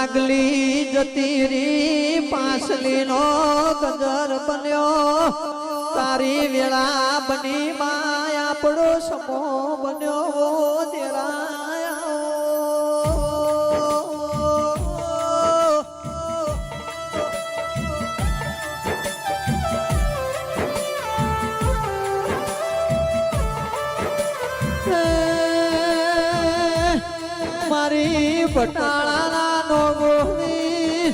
આગલી જતી રી પાસલી નો ગજર બન્યો તારી વેળા બની માયા આપણો સમો બન્યો દેરાયા મારી બટાળાના નો ગોહની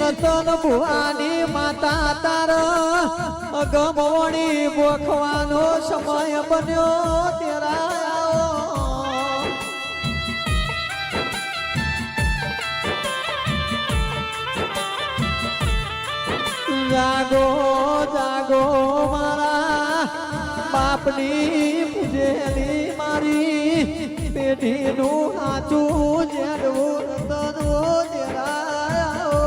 રતન ભુવાની માતા તાર ગમોણી બોખવાનો સમય બન્યો તેરા જાગો જાગો મારા બાપની પૂજેલી મારી પેઢીનું સાચું જેડવું રતનો જેરાયો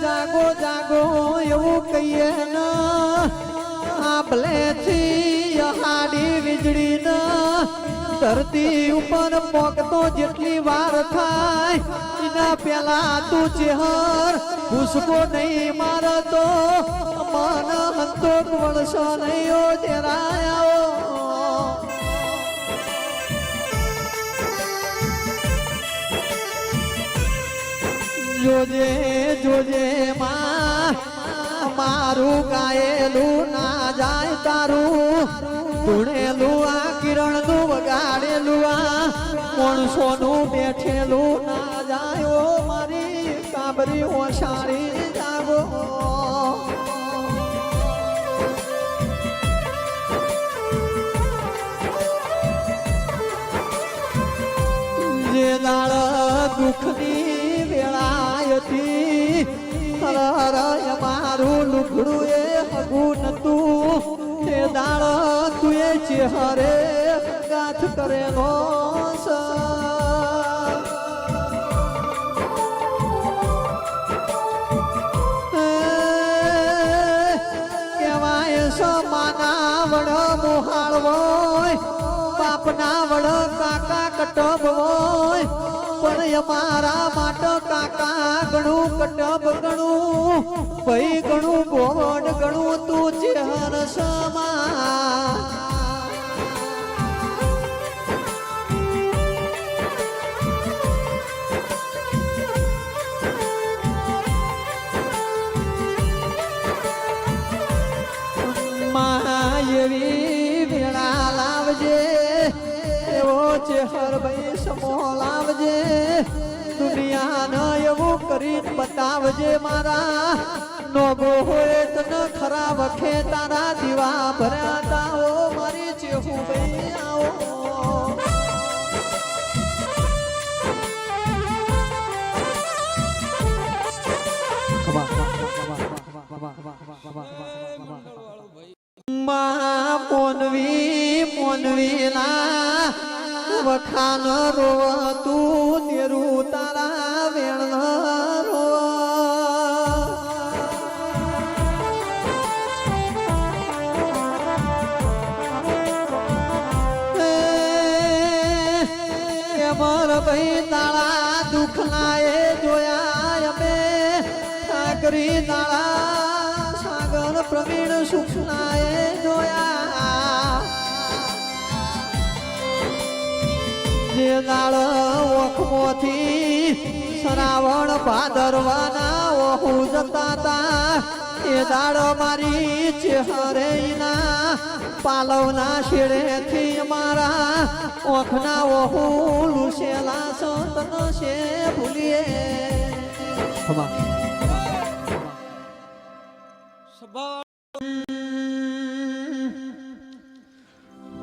જાગો જાગો એવું કહીએ ન આંબલેથી હાડી વીજળી ન ધરતી ઉપર પોકતો જેટલી વાર થાય એના પેલા તું ચેહર ભૂસકો નહીં મારતો મન હંતોક વળશો નહીં ઓ જેરાયો જોજે જોજે માં મારું ગાયેલું ના જાય તારું ધૂણેલું આ કિરણ નું વગાડેલું આ માણસોનું બેઠેલું ના જાય ઓ મારી કાબરી ઓસારી જાગો જે દાળ દુઃખની વેળા હતી મારું લુગડું એ હગું નતું એ દાળ તું એ ચેહરે ગાથ કરેલો કેવાય સમાના વડ મોહાળ હોય બાપના વડ કાકા કટબ હોય પણ અમારા માટે કાકા ગણું કટબ ગણું ભાઈ ગણું ગોડ ગણું તું ચેહર સમા માયવી વેળા લાવજે એવો ચેહર ભાઈ સમો લાવજે દુનિયાને એવું કરીને બતાવજે મારા નોગો હોય તને ખરા વખે તારા દીવા ભર્યા તા ઓ મારી ચેહુ ભાઈ આવો માં મોનવી મોનવીના વખાન રોવ તું તેરું તારા વેણ રો મર ભાઈ તાળા દુઃખના એ જોયા અમે સાગરી તાળા સાગર પ્રવીણ સુખના એ જોયા જે દાળ ઓખમોથી શ્રાવણ ભાદરવાના ઓહુ જતા તા એ દાળ મારી ચેહરે ના પાલવના શેડેથી અમારા ઓખના ઓહુ લુસેલા સંતન છે ભૂલીએ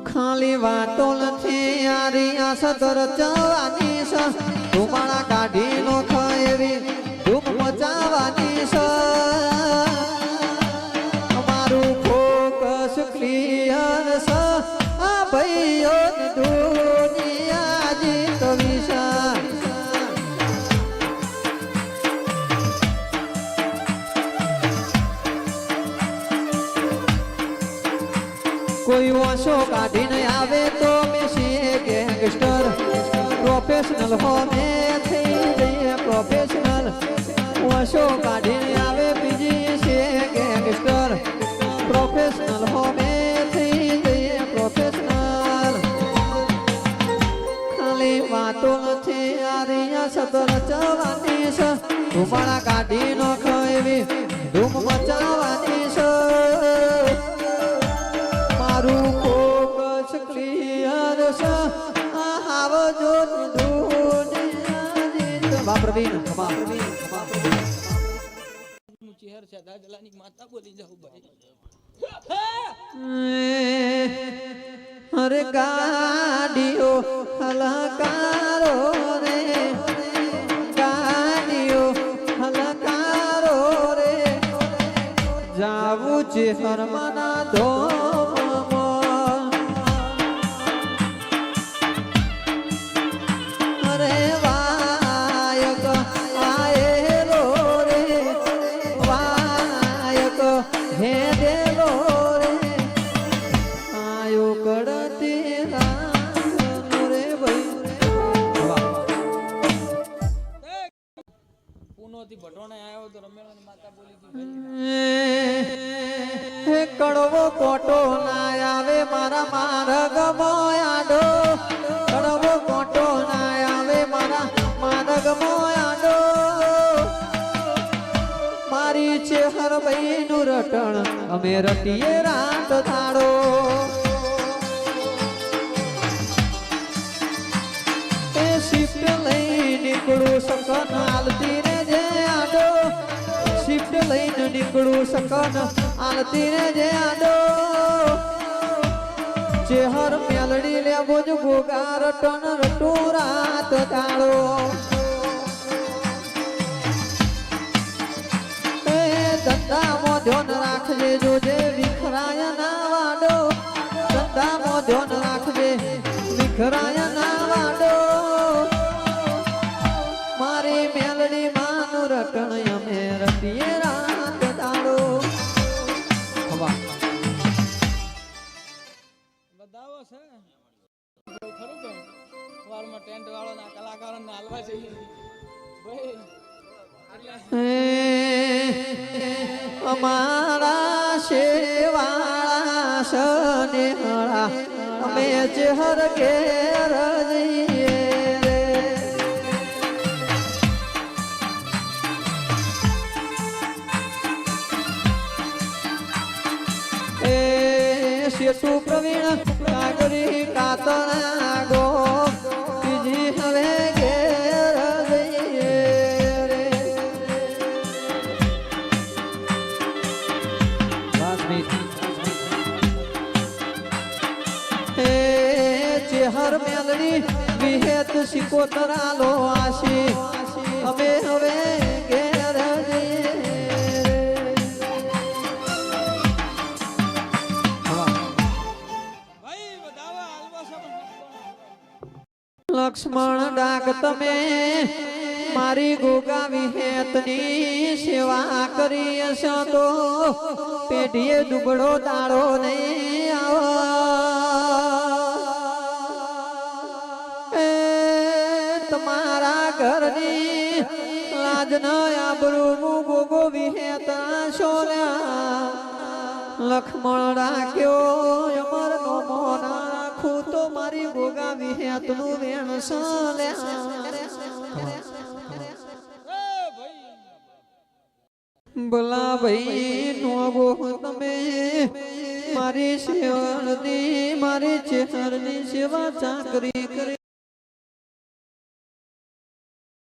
ખાલી વાતો નથી આરી આ સદર જવાની છે ધુમાડા કાઢી નો ખયવી ધૂમ મચાવાની છે અમારું ફોકસ ક્લિયર છે આ ભાઈઓ દુનિયા જીતવી છે કોઈ વાંસો કાઢીને આવે તો બેસીએ ગેંગસ્ટર પ્રોફેશનલ હોમે થઈ જઈએ પ્રોફેશનલ વાંસો કાઢીને આવે બીજી છે ગેંગસ્ટર પ્રોફેશનલ હોમે થઈ જઈએ પ્રોફેશનલ ખાલી વાતો નથી આ રહ્યા સતર ચવાની છે ધુમાડા કાઢી નોખ એવી ધૂમ મચાવવાની છે મારું ફોકસ ક્લિયર છે આ આવજો દુનિયા વાપરવીન ચહેર છે દાદલાની માતા બોલી જાવ ભાઈ અરે ગાડીઓ હલકારો રે ગાડીઓ હલકારો રે જાવું છે હરમના ધોમમાં અરે વાયક આયેલો રે વાયક હે દેલો રે આયો કડતી રામ રે ભાઈ પૂનો થી ભટોણે આવ્યો તો રમેલાની માતા બોલી હતી હે કડવો કોટો ના આવે મારા માર્ગ મોયાડો કડવો કોટો ના આવે મારા માર્ગ મોયાડો મારી છે હર ભાઈ નું રટણ અમે રટીએ રાત થાળો એ શિફ્ટ લઈ નીકળું સકન હાલતી રે જે આડો શિફ્ટ લઈને નીકળું સકન હાલતી રે જે આડો ચેહર મેલડી લેવો જ ગોગા રટણ રટું રાત થાળો એ ધંધામાં ધ્યાન રાખજે જોજે વિખરાય ના વાડો ધંધામાં ધ્યાન રાખજે વિખરાય ના વાડો મારી મેલડી માનું રટણ અમે રટીએ રાત દાડો બધાવો છે ખરું કે વારમાં ટેન્ટ વાળો ના કલાકારોને હાલવા છે ભાઈ અમારા શેવાળા સનેહળા અમે ચેહર ઘેર જઈએ રે એ શેતુ પ્રવીણ કાગરી કાતણા ગો બીજી હવે ઘેર જઈએ રે ચેહર મેલડી વિહેત સિકોતરાલો આશી અમે હવે ઘેર જઈએ ભાઈ બધાવા હાલવા છે લક્ષ્મણ ડાક તમે મારી ગોગા વિહેતની સેવા કરી હશો તો પેઢીએ દુબળો દાડો નહીં આવો એ તમારા ઘરની લાજ ન આબરૂ મુ ગોગો વિહેતા શોલ્યા લક્ષ્મણ રાખ્યો અમર નો મોના રાખું તો મારી ગોગા વિહેતનું વેણ સાલ્યા ભલા ભાઈ નો ગો તમે મારી શેવળની મારી ચેહરની સેવા ચાકરી કરી